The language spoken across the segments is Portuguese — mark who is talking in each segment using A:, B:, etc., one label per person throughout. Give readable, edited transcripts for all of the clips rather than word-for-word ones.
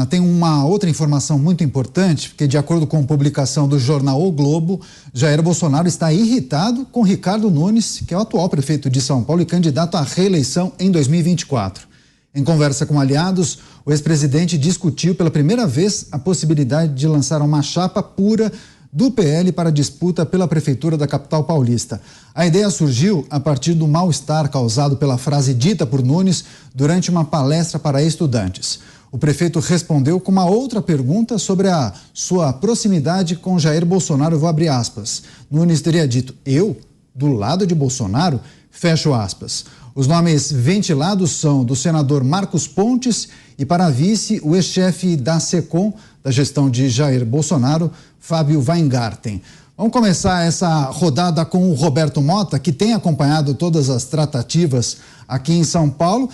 A: Tem uma outra informação muito importante, porque de acordo com publicação do jornal O Globo, Jair Bolsonaro está irritado com Ricardo Nunes, que é o atual prefeito de São Paulo e candidato à reeleição em 2024. Em conversa com aliados, o ex-presidente discutiu pela primeira vez a possibilidade de lançar uma chapa pura do PL para a disputa pela prefeitura da capital paulista. A ideia surgiu a partir do mal-estar causado pela frase dita por Nunes durante uma palestra para estudantes. O prefeito respondeu com uma outra pergunta sobre a sua proximidade com Jair Bolsonaro. Eu vou abrir aspas. Nunes teria dito: eu, do lado de Bolsonaro, fecho aspas. Os nomes ventilados são do senador Marcos Pontes e, para vice, o ex-chefe da SECOM, da gestão de Jair Bolsonaro, Fábio Weingarten. Vamos começar essa rodada com o Roberto Mota, que tem acompanhado todas as tratativas aqui em São Paulo.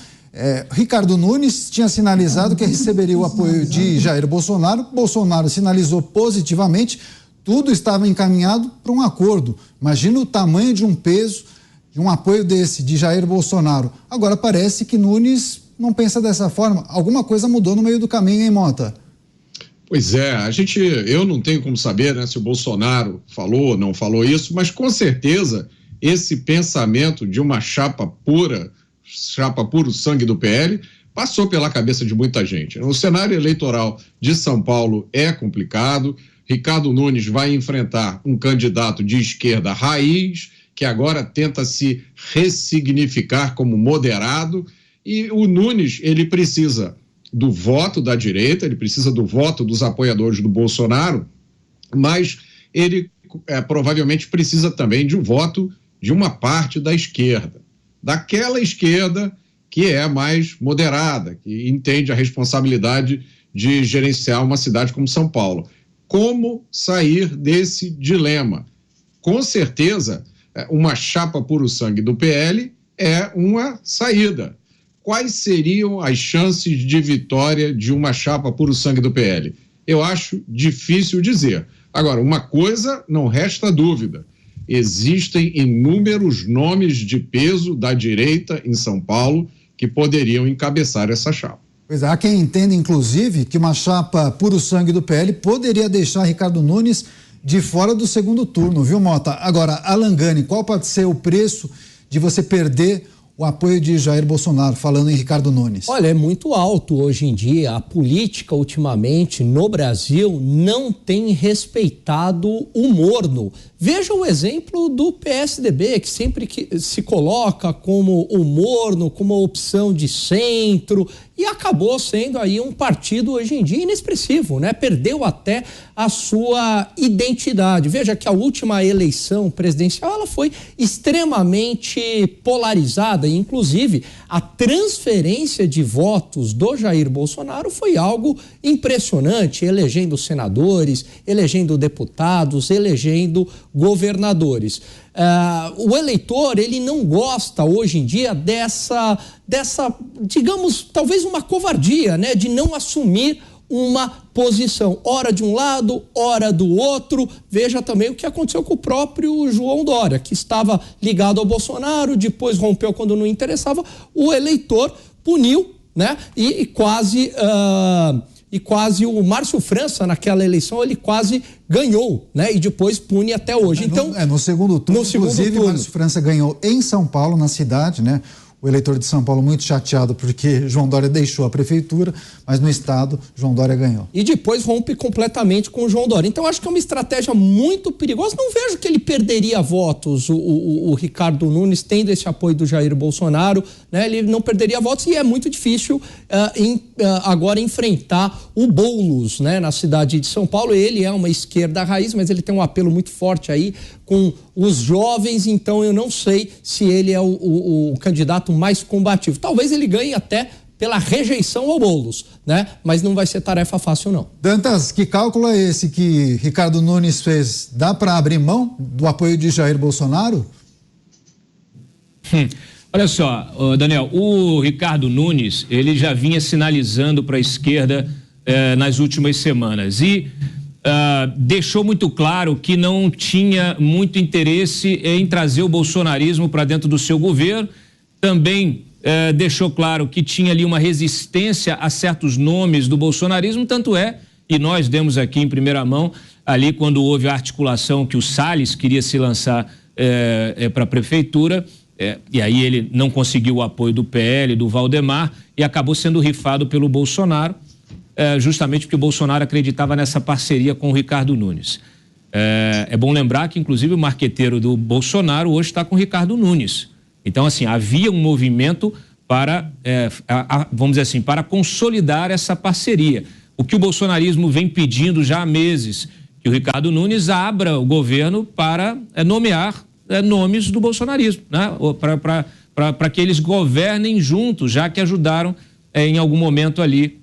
A: Ricardo Nunes tinha sinalizado que receberia o apoio de Jair Bolsonaro. Bolsonaro sinalizou positivamente, tudo estava encaminhado para um acordo. Imagina o tamanho de um peso, de um apoio desse, de Jair Bolsonaro. Agora parece que Nunes não pensa dessa forma. Alguma coisa mudou no meio do caminho, hein, Mota?
B: Pois é, eu não tenho como saber, né, se o Bolsonaro falou ou não falou isso, mas com certeza esse pensamento de uma chapa puro sangue do PL, passou pela cabeça de muita gente. O cenário eleitoral de São Paulo é complicado. Ricardo Nunes vai enfrentar um candidato de esquerda raiz, que agora tenta se ressignificar como moderado, e o Nunes, ele precisa do voto da direita, ele precisa do voto dos apoiadores do Bolsonaro, mas ele provavelmente precisa também de um voto de uma parte da esquerda, daquela esquerda que é mais moderada, que entende a responsabilidade de gerenciar uma cidade como São Paulo. Como sair desse dilema? Com certeza, uma chapa puro sangue do PL é uma saída. Quais seriam as chances de vitória de uma chapa puro sangue do PL? Eu acho difícil dizer. Agora, uma coisa não resta dúvida: existem inúmeros nomes de peso da direita em São Paulo que poderiam encabeçar essa chapa.
A: Pois é, há quem entenda, inclusive, que uma chapa puro sangue do PL poderia deixar Ricardo Nunes de fora do segundo turno, viu, Mota? Agora, Alan Gani, qual pode ser o preço de você perder o apoio de Jair Bolsonaro, falando em Ricardo Nunes?
C: Olha, é muito alto hoje em dia. A política, ultimamente, no Brasil, não tem respeitado o morno. Veja o exemplo do PSDB, que sempre se coloca como o morno, como a opção de centro, e acabou sendo aí um partido hoje em dia inexpressivo, né? Perdeu até a sua identidade. Veja que a última eleição presidencial ela foi extremamente polarizada, e inclusive a transferência de votos do Jair Bolsonaro foi algo impressionante, elegendo senadores, elegendo deputados, elegendo governadores. O eleitor, ele não gosta hoje em dia dessa, digamos, talvez uma covardia, né, de não assumir uma posição, ora de um lado, ora do outro. Veja também o que aconteceu com o próprio João Dória, que estava ligado ao Bolsonaro, depois rompeu quando não interessava. O eleitor puniu, né, e quase o Márcio França, naquela eleição, ele quase ganhou, né? E depois pune até hoje. Então,
A: no segundo turno, inclusive, Márcio França ganhou em São Paulo, na cidade, né? O eleitor de São Paulo muito chateado porque João Dória deixou a prefeitura, mas no estado, João Dória ganhou.
C: E depois rompe completamente com o João Dória. Então, acho que é uma estratégia muito perigosa. Não vejo que ele perderia votos, o Ricardo Nunes, tendo esse apoio do Jair Bolsonaro, né? Ele não perderia votos, e é muito difícil agora enfrentar o Boulos, né? Na cidade de São Paulo. Ele é uma esquerda raiz, mas ele tem um apelo muito forte aí com os jovens, então eu não sei se ele é o candidato mais combativo. Talvez ele ganhe até pela rejeição ao Boulos, né? Mas não vai ser tarefa fácil, não.
A: Dantas, que cálculo é esse que Ricardo Nunes fez? Dá para abrir mão do apoio de Jair Bolsonaro?
D: Olha só, Daniel, o Ricardo Nunes, ele já vinha sinalizando para a esquerda nas últimas semanas e deixou muito claro que não tinha muito interesse em trazer o bolsonarismo para dentro do seu governo. Também deixou claro que tinha ali uma resistência a certos nomes do bolsonarismo, tanto é, e nós demos aqui em primeira mão, ali quando houve a articulação que o Salles queria se lançar para a prefeitura, e aí ele não conseguiu o apoio do PL, do Valdemar, e acabou sendo rifado pelo Bolsonaro, justamente porque o Bolsonaro acreditava nessa parceria com o Ricardo Nunes. É bom lembrar que, inclusive, o marqueteiro do Bolsonaro hoje está com o Ricardo Nunes. Então, assim, havia um movimento para, vamos dizer assim, para consolidar essa parceria. O que o bolsonarismo vem pedindo já há meses, que o Ricardo Nunes abra o governo para nomear nomes do bolsonarismo, né? Para que eles governem juntos, já que ajudaram em algum momento ali,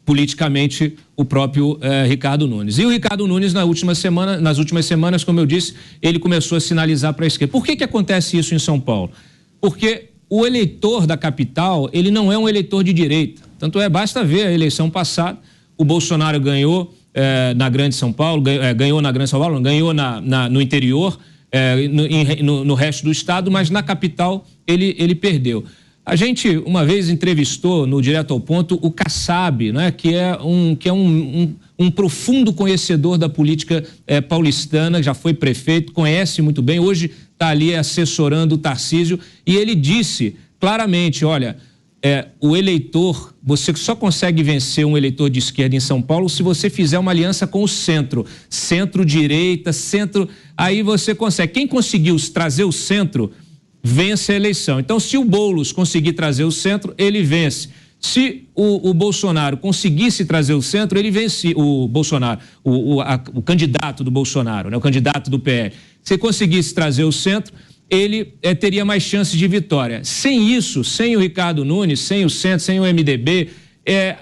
D: politicamente, o próprio Ricardo Nunes. E o Ricardo Nunes, nas últimas semanas, como eu disse, ele começou a sinalizar para a esquerda. Por que acontece isso em São Paulo? Porque o eleitor da capital, ele não é um eleitor de direita. Tanto basta ver a eleição passada, o Bolsonaro ganhou na Grande São Paulo, ganhou na Grande São Paulo, ganhou no interior, no resto do estado, mas na capital ele perdeu. A gente uma vez entrevistou no Direto ao Ponto o Kassab, né, que é um profundo conhecedor da política paulistana, já foi prefeito, conhece muito bem, hoje está ali assessorando o Tarcísio, e ele disse claramente, olha, o eleitor, você só consegue vencer um eleitor de esquerda em São Paulo se você fizer uma aliança com o centro-direita, aí você consegue. Quem conseguiu trazer o centro, vence a eleição. Então, se o Boulos conseguir trazer o centro, ele vence. Se o Bolsonaro conseguisse trazer o centro, ele vence o Bolsonaro, o candidato do Bolsonaro, né, o candidato do PL. Se conseguisse trazer o centro, ele teria mais chances de vitória. Sem isso, sem o Ricardo Nunes, sem o centro, sem o MDB,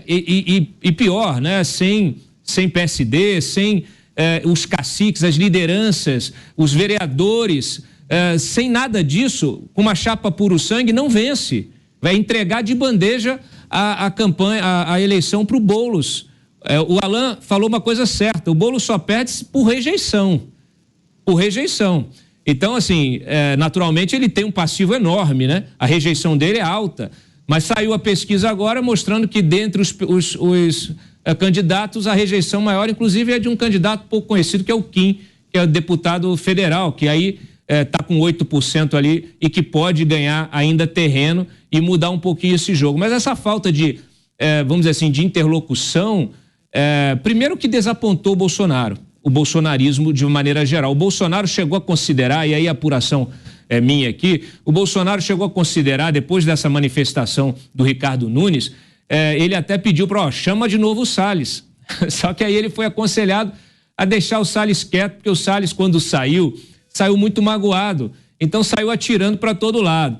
D: e pior, né, sem PSD, sem os caciques, as lideranças, os vereadores, sem nada disso, com uma chapa puro sangue, não vence. Vai entregar de bandeja a campanha, a eleição para o Boulos. O Alan falou uma coisa certa, o Boulos só perde por rejeição. Então, assim, naturalmente ele tem um passivo enorme, né? A rejeição dele é alta, mas saiu a pesquisa agora mostrando que dentre os candidatos a rejeição maior, inclusive, é de um candidato pouco conhecido, que é o Kim, que é o deputado federal, que aí está com 8% ali e que pode ganhar ainda terreno e mudar um pouquinho esse jogo. Mas essa falta de, vamos dizer assim, de interlocução, primeiro que desapontou o Bolsonaro, o bolsonarismo de uma maneira geral. O Bolsonaro chegou a considerar, e aí a apuração é minha aqui, o Bolsonaro chegou a considerar, depois dessa manifestação do Ricardo Nunes, ele até pediu para, chama de novo o Salles. Só que aí ele foi aconselhado a deixar o Salles quieto, porque o Salles, quando saiu muito magoado, então saiu atirando para todo lado.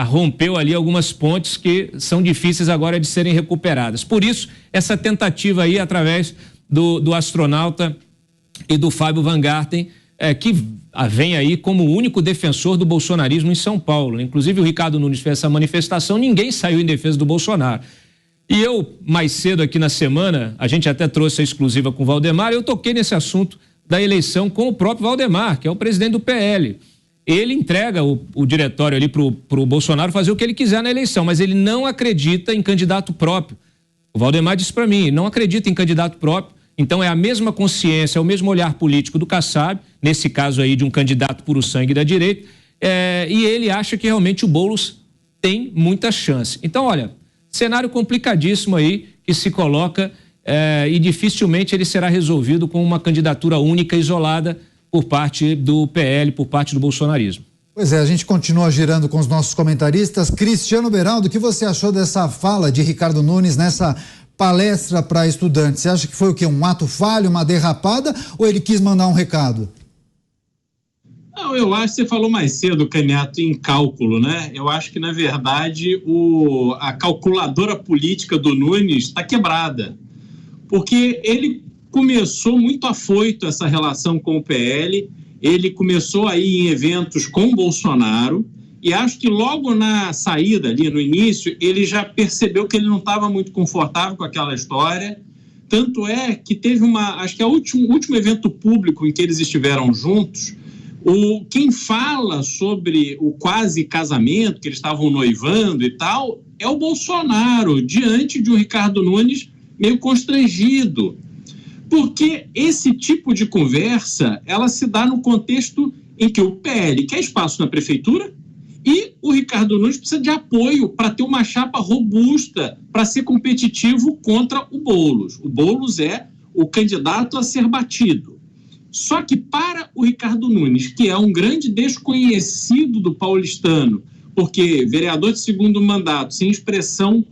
D: Rompeu ali algumas pontes que são difíceis agora de serem recuperadas. Por isso, essa tentativa aí, através do astronauta e do Fábio Van Garten, que vem aí como o único defensor do bolsonarismo em São Paulo. Inclusive, o Ricardo Nunes fez essa manifestação, ninguém saiu em defesa do Bolsonaro. E eu, mais cedo aqui na semana, a gente até trouxe a exclusiva com o Valdemar, eu toquei nesse assunto da eleição com o próprio Valdemar, que é o presidente do PL. Ele entrega o diretório ali pro Bolsonaro fazer o que ele quiser na eleição, mas ele não acredita em candidato próprio. O Valdemar disse para mim, não acredita em candidato próprio, então é a mesma consciência, é o mesmo olhar político do Kassab, nesse caso aí de um candidato puro sangue da direita, e ele acha que realmente o Boulos tem muita chance. Então, olha, cenário complicadíssimo aí que se coloca e dificilmente ele será resolvido com uma candidatura única, isolada, por parte do PL, por parte do bolsonarismo.
A: Pois a gente continua girando com os nossos comentaristas. Cristiano Beraldo, o que você achou dessa fala de Ricardo Nunes nessa palestra para estudantes? Você acha que foi o quê? Um ato falho, uma derrapada, ou ele quis mandar um recado?
E: Não, eu acho que você falou mais cedo, Canhoto, em cálculo, né? Eu acho que, na verdade, a calculadora política do Nunes está quebrada, porque ele começou muito afoito essa relação com o PL, ele começou aí em eventos com o Bolsonaro, e acho que logo na saída ali, no início, ele já percebeu que ele não estava muito confortável com aquela história, tanto é que teve acho que é o último evento público em que eles estiveram juntos, Quem fala sobre o quase casamento, que eles estavam noivando e tal, é o Bolsonaro, diante de um Ricardo Nunes meio constrangido. Porque esse tipo de conversa, ela se dá no contexto em que o PL quer espaço na prefeitura e o Ricardo Nunes precisa de apoio para ter uma chapa robusta, para ser competitivo contra o Boulos. O Boulos é o candidato a ser batido. Só que para o Ricardo Nunes, que é um grande desconhecido do paulistano, porque vereador de segundo mandato, sem expressão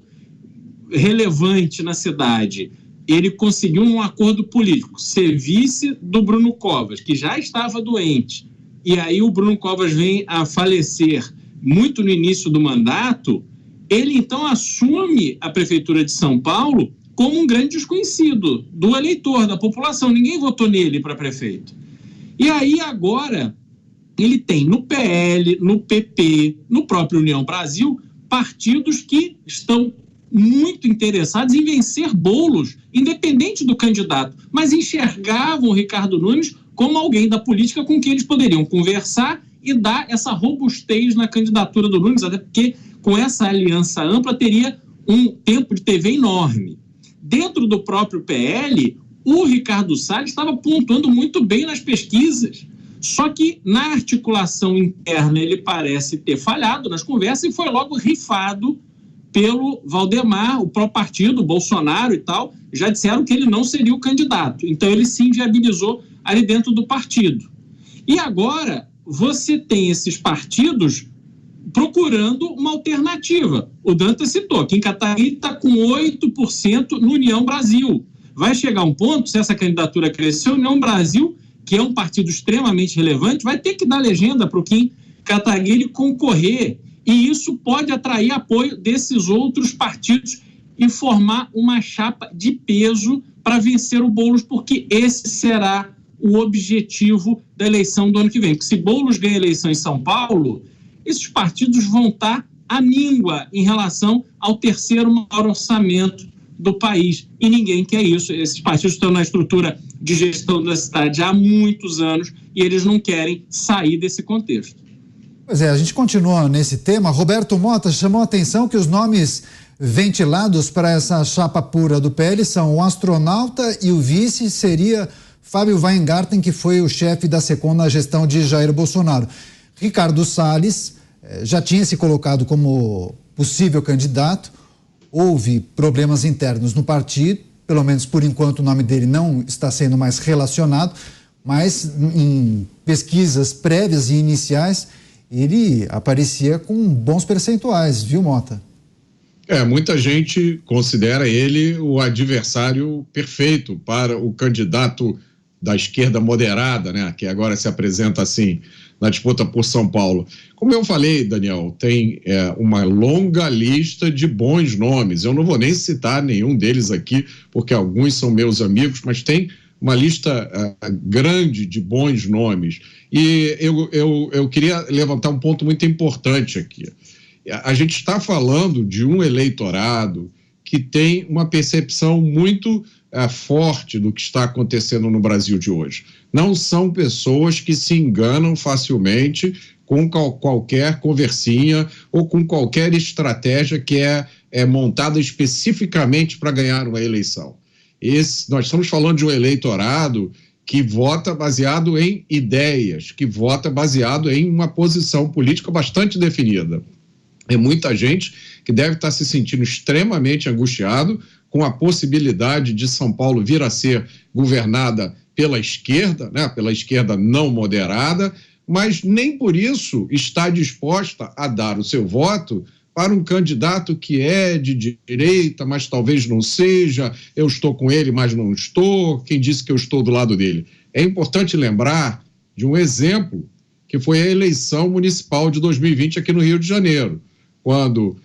E: relevante na cidade, ele conseguiu um acordo político, ser vice do Bruno Covas, que já estava doente, e aí o Bruno Covas vem a falecer muito no início do mandato, ele então assume a prefeitura de São Paulo como um grande desconhecido do eleitor, da população. Ninguém votou nele para prefeito. E aí agora ele tem no PL, no PP, no próprio União Brasil, partidos que estão muito interessados em vencer Boulos, independente do candidato, mas enxergavam o Ricardo Nunes como alguém da política com quem eles poderiam conversar e dar essa robustez na candidatura do Nunes, até porque com essa aliança ampla teria um tempo de TV enorme. Dentro do próprio PL, o Ricardo Salles estava pontuando muito bem nas pesquisas, só que na articulação interna ele parece ter falhado nas conversas e foi logo rifado pelo Valdemar, o próprio partido, o Bolsonaro e tal, já disseram que ele não seria o candidato. Então ele se inviabilizou ali dentro do partido. E agora você tem esses partidos procurando uma alternativa. O Dantas citou, Kim Kataguiri está com 8% no União Brasil. Vai chegar um ponto, se essa candidatura crescer, o União Brasil, que é um partido extremamente relevante, vai ter que dar legenda para o Kim Kataguiri concorrer. E isso pode atrair apoio desses outros partidos e formar uma chapa de peso para vencer o Boulos, porque esse será o objetivo da eleição do ano que vem. Porque se Boulos ganha a eleição em São Paulo, esses partidos vão estar à míngua em relação ao terceiro maior orçamento do país. E ninguém quer isso. Esses partidos estão na estrutura de gestão da cidade há muitos anos e eles não querem sair desse contexto.
A: Pois é, a gente continua nesse tema. Roberto Mota chamou a atenção que os nomes ventilados para essa chapa pura do PL são o astronauta e o vice seria Fábio Weingarten, que foi o chefe da SECOM na gestão de Jair Bolsonaro. Ricardo Salles já tinha se colocado como possível candidato, houve problemas internos no partido, pelo menos por enquanto o nome dele não está sendo mais relacionado, mas em pesquisas prévias e iniciais ele aparecia com bons percentuais, viu, Mota?
B: Muita gente considera ele o adversário perfeito para o candidato da esquerda moderada, né, que agora se apresenta assim na disputa por São Paulo. Como eu falei, Daniel, tem uma longa lista de bons nomes. Eu não vou nem citar nenhum deles aqui, porque alguns são meus amigos, mas tem uma lista grande de bons nomes. E eu queria levantar um ponto muito importante aqui. A gente está falando de um eleitorado que tem uma percepção muito forte do que está acontecendo no Brasil de hoje. Não são pessoas que se enganam facilmente com qualquer conversinha ou com qualquer estratégia que é montada especificamente para ganhar uma eleição. Nós estamos falando de um eleitorado que vota baseado em ideias, que vota baseado em uma posição política bastante definida. É muita gente que deve estar se sentindo extremamente angustiado com a possibilidade de São Paulo vir a ser governada pela esquerda, né, pela esquerda não moderada, mas nem por isso está disposta a dar o seu voto para um candidato que é de direita, mas talvez não seja, eu estou com ele, mas não estou, quem disse que eu estou do lado dele? É importante lembrar de um exemplo que foi a eleição municipal de 2020 aqui no Rio de Janeiro, quando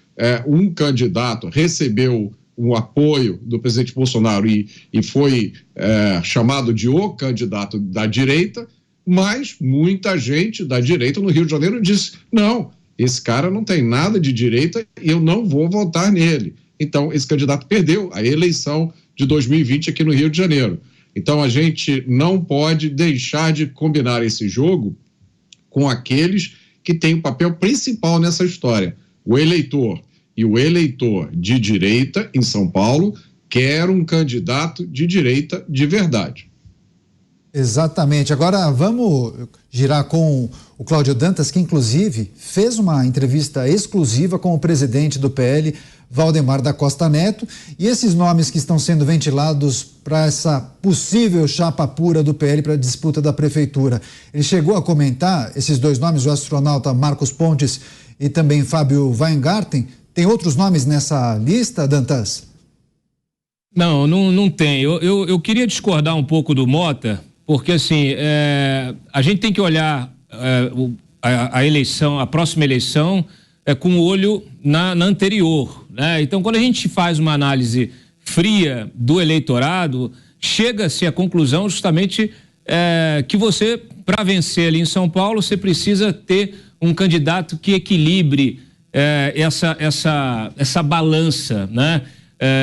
B: um candidato recebeu o apoio do presidente Bolsonaro e foi chamado de o candidato da direita, mas muita gente da direita no Rio de Janeiro disse, não, esse cara não tem nada de direita e eu não vou votar nele. Então, esse candidato perdeu a eleição de 2020 aqui no Rio de Janeiro. Então, a gente não pode deixar de combinar esse jogo com aqueles que têm o papel principal nessa história. O eleitor. E o eleitor de direita em São Paulo quer um candidato de direita de verdade.
A: Exatamente. Agora vamos girar com o Cláudio Dantas, que inclusive fez uma entrevista exclusiva com o presidente do PL, Valdemar da Costa Neto, e esses nomes que estão sendo ventilados para essa possível chapa pura do PL para a disputa da prefeitura. Ele chegou a comentar esses dois nomes, o astronauta Marcos Pontes e também Fábio Weingarten. Tem outros nomes nessa lista, Dantas?
D: Não tem. Eu queria discordar um pouco do Mota, porque assim, a gente tem que olhar a eleição, a próxima eleição, com o olho na anterior, né? Então, quando a gente faz uma análise fria do eleitorado, chega-se à conclusão justamente que você, para vencer ali em São Paulo, você precisa ter um candidato que equilibre essa balança, né?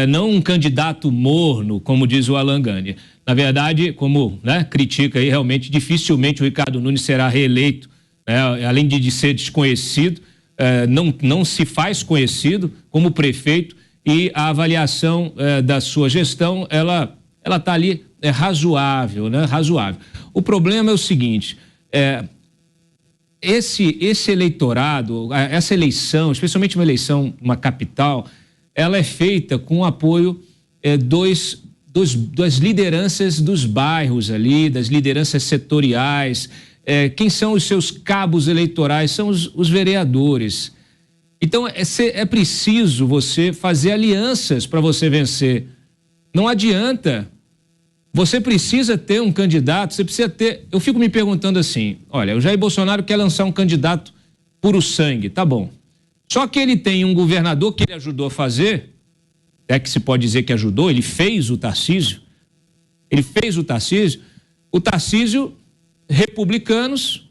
D: Não um candidato morno, como diz o Alan Gani. Na verdade, como, né, critica aí, realmente dificilmente o Ricardo Nunes será reeleito, né? Além de ser desconhecido, não se faz conhecido como prefeito, e a avaliação da sua gestão, ela está ali razoável, né? Razoável. O problema é o seguinte, esse eleitorado, essa eleição, especialmente uma eleição, uma capital, ela é feita com o apoio das lideranças dos bairros ali, das lideranças setoriais. Quem são os seus cabos eleitorais? São os vereadores. Então, é preciso você fazer alianças para você vencer. Não adianta. Você precisa ter um candidato, você precisa ter... Eu fico me perguntando assim, olha, o Jair Bolsonaro quer lançar um candidato puro sangue, tá bom. Só que ele tem um governador que ele ajudou a fazer, que se pode dizer que ajudou, ele fez o Tarcísio, o Tarcísio, republicanos,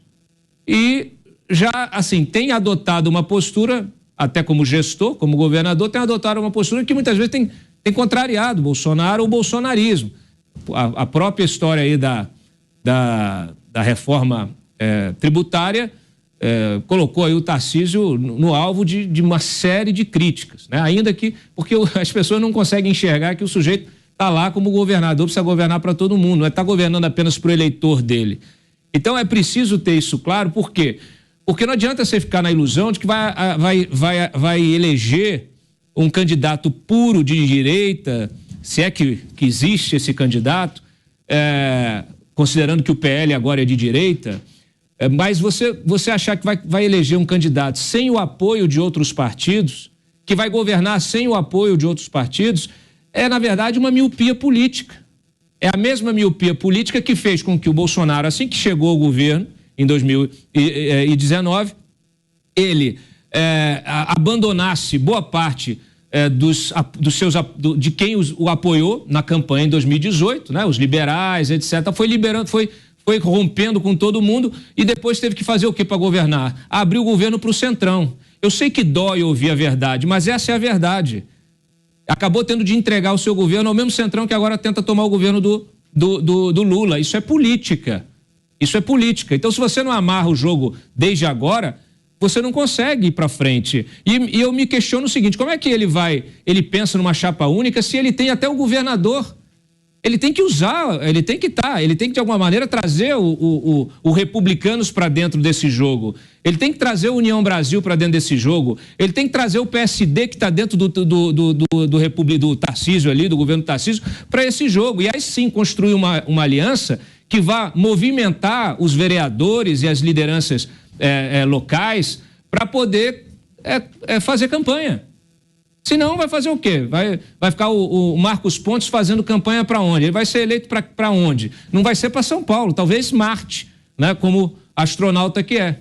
D: e já, assim, tem adotado uma postura, até como gestor, como governador, tem adotado uma postura que muitas vezes tem contrariado o Bolsonaro ou o bolsonarismo. A própria história aí da reforma tributária colocou aí o Tarcísio no alvo de uma série de críticas, né? Ainda que, porque as pessoas não conseguem enxergar que o sujeito está lá como governador, precisa governar para todo mundo, não está governando apenas para o eleitor dele. Então é preciso ter isso claro, por quê? Porque não adianta você ficar na ilusão de que vai eleger um candidato puro de direita, se é que existe esse candidato, considerando que o PL agora é de direita, mas você achar que vai eleger um candidato sem o apoio de outros partidos, que vai governar sem o apoio de outros partidos, na verdade, uma miopia política. É a mesma miopia política que fez com que o Bolsonaro, assim que chegou ao governo, em 2019, ele abandonasse boa parte de quem o apoiou na campanha em 2018, né? Os liberais, etc. Foi rompendo com todo mundo e depois teve que fazer o que para governar? Abriu o governo para o Centrão. Eu sei que dói ouvir a verdade, mas essa é a verdade. Acabou tendo de entregar o seu governo ao mesmo Centrão que agora tenta tomar o governo do Lula. Isso é política. Isso é política. Então, se você não amarra o jogo desde agora, você não consegue ir para frente. E eu me questiono o seguinte, como é que ele pensa numa chapa única se ele tem até o governador? Ele tem que usar, ele tem que de alguma maneira trazer o Republicanos para dentro desse jogo. Ele tem que trazer o União Brasil para dentro desse jogo. Ele tem que trazer o PSD que está dentro do Tarcísio ali, do governo Tarcísio, para esse jogo. E aí sim construir uma aliança que vá movimentar os vereadores e as lideranças locais para poder fazer campanha. Senão vai fazer o quê? Vai ficar o Marcos Pontes fazendo campanha para onde? Ele vai ser eleito para onde? Não vai ser para São Paulo, talvez Marte, né? Como astronauta que é.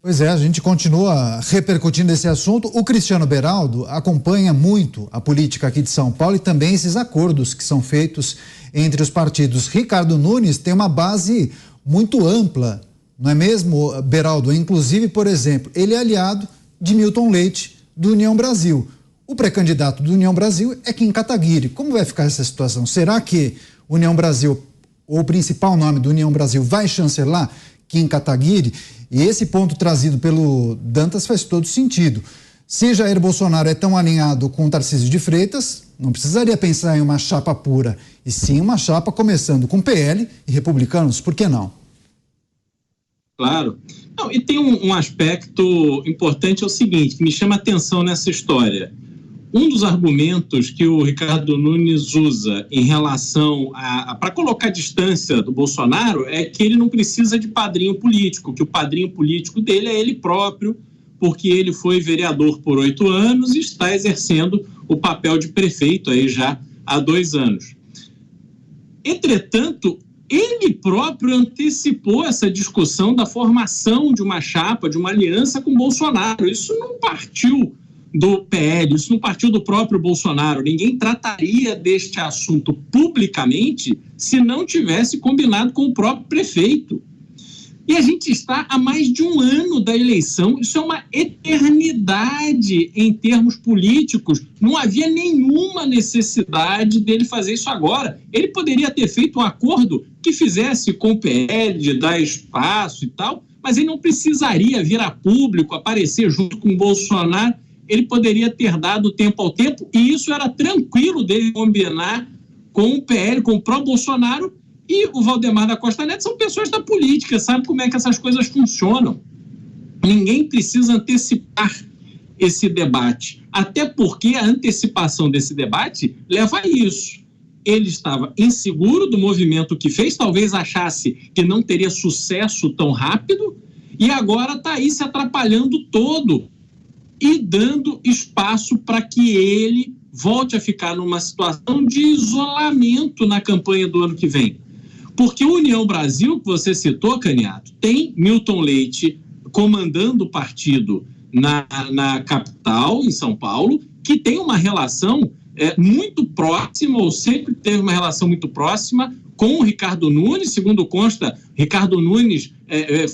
A: Pois é, a gente continua repercutindo esse assunto. O Cristiano Beraldo acompanha muito a política aqui de São Paulo e também esses acordos que são feitos entre os partidos. Ricardo Nunes tem uma base muito ampla, não é mesmo, Beraldo? Inclusive, por exemplo, ele é aliado de Milton Leite, do União Brasil. O pré-candidato do União Brasil é Kim Kataguiri. Como vai ficar essa situação? Será que União Brasil, ou o principal nome do União Brasil, vai chancelar Kim Kataguiri, e esse ponto trazido pelo Dantas faz todo sentido. Se Jair Bolsonaro é tão alinhado com Tarcísio de Freitas, não precisaria pensar em uma chapa pura, e sim uma chapa começando com PL e republicanos, por que não?
E: Claro. Não, e tem um aspecto importante, é o seguinte, que me chama a atenção nessa história. Um dos argumentos que o Ricardo Nunes usa em relação para colocar a distância do Bolsonaro é que ele não precisa de padrinho político, que o padrinho político dele é ele próprio, porque ele foi vereador por 8 anos e está exercendo o papel de prefeito aí já há 2 anos. Entretanto, ele próprio antecipou essa discussão da formação de uma chapa, de uma aliança com Bolsonaro. Isso não partiu do PL, isso não partiu do próprio Bolsonaro. Ninguém trataria deste assunto publicamente se não tivesse combinado com o próprio prefeito. E a gente está há mais de 1 ano da eleição, isso é uma eternidade em termos políticos. Não havia nenhuma necessidade dele fazer isso agora. Ele poderia ter feito um acordo que fizesse com o PL, de dar espaço e tal, mas ele não precisaria vir a público, aparecer junto com o Bolsonaro. Ele poderia ter dado tempo ao tempo, e isso era tranquilo dele combinar com o PL, com o pró-Bolsonaro. E o Valdemar da Costa Neto são pessoas da política, sabe como é que essas coisas funcionam. Ninguém precisa antecipar esse debate, até porque a antecipação desse debate leva a isso. Ele estava inseguro do movimento que fez, talvez achasse que não teria sucesso tão rápido, e agora está aí se atrapalhando todo e dando espaço para que ele volte a ficar numa situação de isolamento na campanha do ano que vem. Porque o União Brasil, que você citou, Caniato, tem Milton Leite comandando o partido na capital, em São Paulo, que tem uma relação muito próxima, ou sempre teve uma relação muito próxima com o Ricardo Nunes. Segundo consta, Ricardo Nunes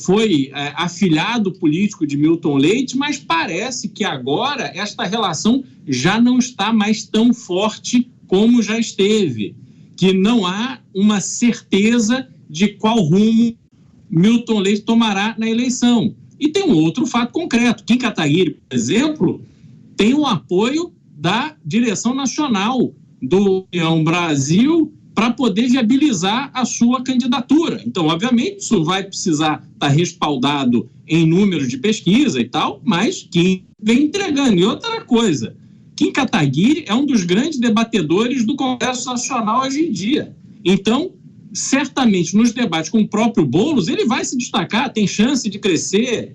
E: foi afilhado político de Milton Leite, mas parece que agora esta relação já não está mais tão forte como já esteve, que não há uma certeza de qual rumo Milton Leite tomará na eleição. E tem um outro fato concreto. Kim Kataguiri, por exemplo, tem o apoio da direção nacional do União Brasil para poder viabilizar a sua candidatura. Então, obviamente, isso vai precisar estar respaldado em números de pesquisa e tal, mas Kim vem entregando. E outra coisa, Kim Kataguiri é um dos grandes debatedores do Congresso Nacional hoje em dia. Então, certamente, nos debates com o próprio Boulos, ele vai se destacar, tem chance de crescer.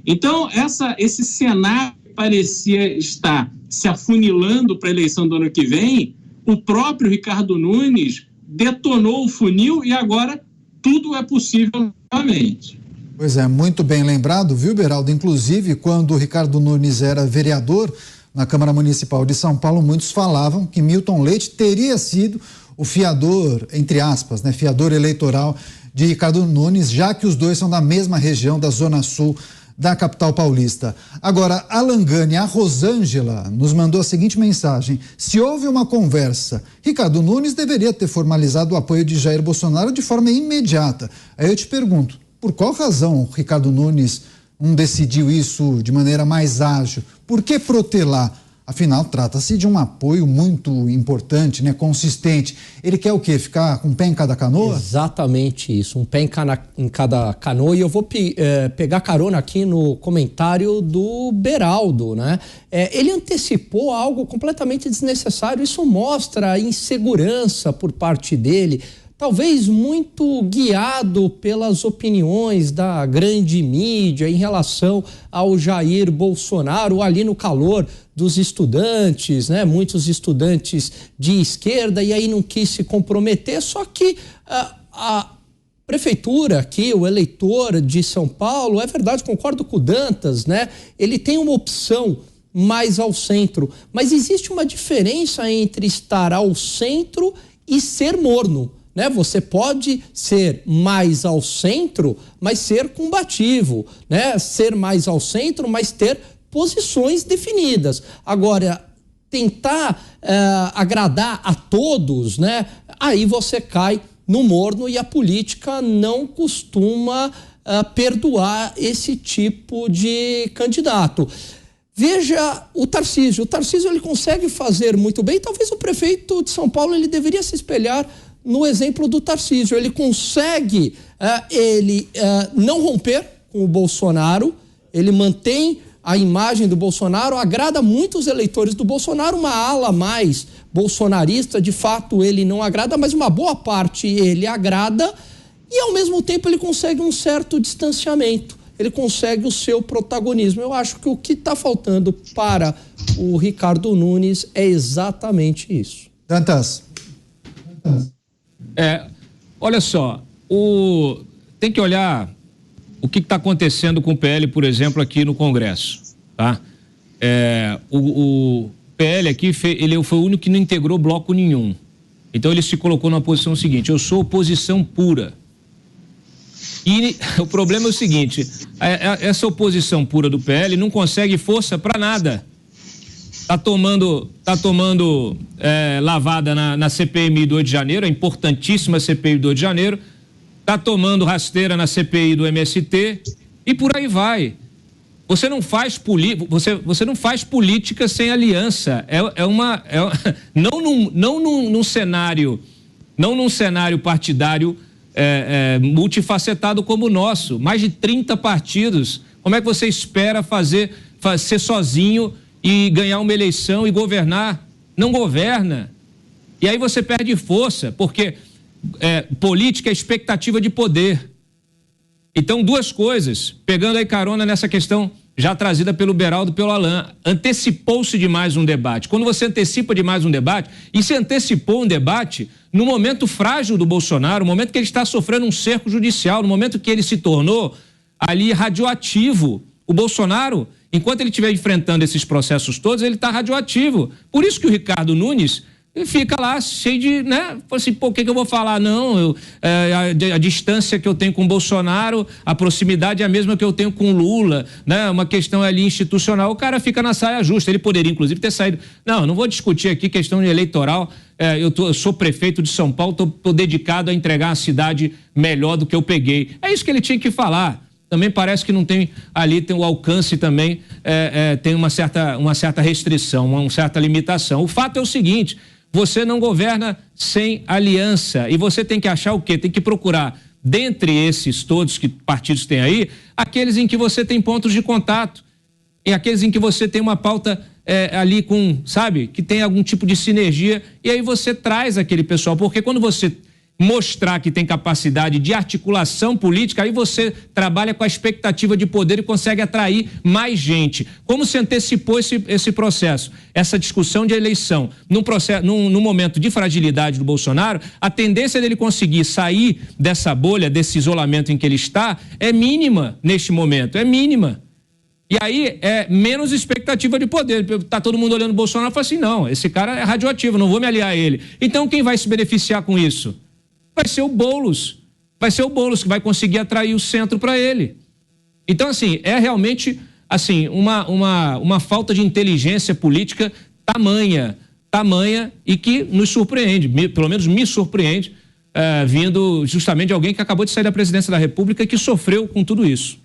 E: Então, esse cenário parecia estar se afunilando para a eleição do ano que vem. O próprio Ricardo Nunes detonou o funil e agora tudo é possível novamente.
A: Pois é, muito bem lembrado, viu, Beraldo? Inclusive, quando o Ricardo Nunes era vereador na Câmara Municipal de São Paulo, muitos falavam que Milton Leite teria sido o fiador, entre aspas, né, fiador eleitoral de Ricardo Nunes, já que os dois são da mesma região da Zona Sul da capital paulista. Agora, a Langani, a Rosângela, nos mandou a seguinte mensagem: se houve uma conversa, Ricardo Nunes deveria ter formalizado o apoio de Jair Bolsonaro de forma imediata. Aí eu te pergunto, por qual razão Ricardo Nunes decidiu isso de maneira mais ágil? Por que protelar? Afinal, trata-se de um apoio muito importante, né, consistente. Ele quer o quê? Ficar com um pé em cada canoa?
C: Exatamente isso, um pé em cada canoa. E eu vou pegar carona aqui no comentário do Beraldo, né? Ele antecipou algo completamente desnecessário. Isso mostra a insegurança por parte dele, talvez muito guiado pelas opiniões da grande mídia em relação ao Jair Bolsonaro, ali no calor dos estudantes, né? Muitos estudantes de esquerda, e aí não quis se comprometer. Só que a prefeitura aqui, o eleitor de São Paulo, é verdade, concordo com o Dantas, né? Ele tem uma opção mais ao centro, mas existe uma diferença entre estar ao centro e ser morno, né? Você pode ser mais ao centro, mas ser combativo, né? Ser mais ao centro, mas ter posições definidas. Agora, tentar agradar a todos, né? Aí você cai no morno, e a política não costuma perdoar esse tipo de candidato. Veja o Tarcísio. O Tarcísio ele consegue fazer muito bem. Talvez o prefeito de São Paulo ele deveria se espelhar no exemplo do Tarcísio. Ele consegue não romper com o Bolsonaro, ele mantém a imagem do Bolsonaro, agrada muitos eleitores do Bolsonaro, uma ala mais bolsonarista, de fato ele não agrada, mas uma boa parte ele agrada e ao mesmo tempo ele consegue um certo distanciamento, ele consegue o seu protagonismo. Eu acho que o que está faltando para o Ricardo Nunes é exatamente isso.
A: Dantas.
D: Olha só, tem que olhar o que está acontecendo com o PL, por exemplo, aqui no Congresso, tá? O PL aqui, ele foi o único que não integrou bloco nenhum. Então ele se colocou numa posição seguinte: eu sou oposição pura. E o problema é o seguinte: essa oposição pura do PL não consegue força para nada. Tá tomando lavada na CPMI do 8 de janeiro, a importantíssima CPI do 8 de janeiro, tá tomando rasteira na CPI do MST e por aí vai. Você não faz política sem aliança. Não num cenário partidário multifacetado como o nosso. Mais de 30 partidos. Como é que você espera ser sozinho e ganhar uma eleição e governar? Não governa. E aí você perde força, porque política é expectativa de poder. Então, duas coisas, pegando aí carona nessa questão já trazida pelo Beraldo e pelo Alain, antecipou-se demais um debate. Quando você antecipa demais um debate, e se antecipou um debate no momento frágil do Bolsonaro, no momento que ele está sofrendo um cerco judicial, no momento que ele se tornou ali radioativo. O Bolsonaro, enquanto ele estiver enfrentando esses processos todos, ele está radioativo. Por isso que o Ricardo Nunes fica lá cheio de, né? Assim, o que eu vou falar? Não, a distância que eu tenho com o Bolsonaro, a proximidade é a mesma que eu tenho com o Lula, né? Uma questão ali institucional, o cara fica na saia justa. Ele poderia, inclusive, ter saído. Não vou discutir aqui questão eleitoral. Eu sou prefeito de São Paulo, estou dedicado a entregar a cidade melhor do que eu peguei. É isso que ele tinha que falar. Também parece que não tem ali, tem o alcance também, tem uma certa restrição, uma certa limitação. O fato é o seguinte: você não governa sem aliança e você tem que achar o quê? Tem que procurar, dentre esses todos que partidos têm aí, aqueles em que você tem pontos de contato e aqueles em que você tem uma pauta ali com, sabe, que tem algum tipo de sinergia, e aí você traz aquele pessoal, porque quando você mostrar que tem capacidade de articulação política, aí você trabalha com a expectativa de poder e consegue atrair mais gente. Como se antecipou esse processo, essa discussão de eleição, num momento de fragilidade do Bolsonaro, a tendência dele conseguir sair dessa bolha, desse isolamento em que ele está, é mínima neste momento, é mínima. E aí é menos expectativa de poder. Tá todo mundo olhando o Bolsonaro e fala assim: não, esse cara é radioativo, não vou me aliar a ele. Então quem vai se beneficiar com isso? Vai ser o Boulos. Vai ser o Boulos que vai conseguir atrair o centro para ele. Então, assim, é realmente assim, uma falta de inteligência política tamanha, e que nos surpreende, pelo menos me surpreende, vindo justamente de alguém que acabou de sair da presidência da República e que sofreu com tudo isso.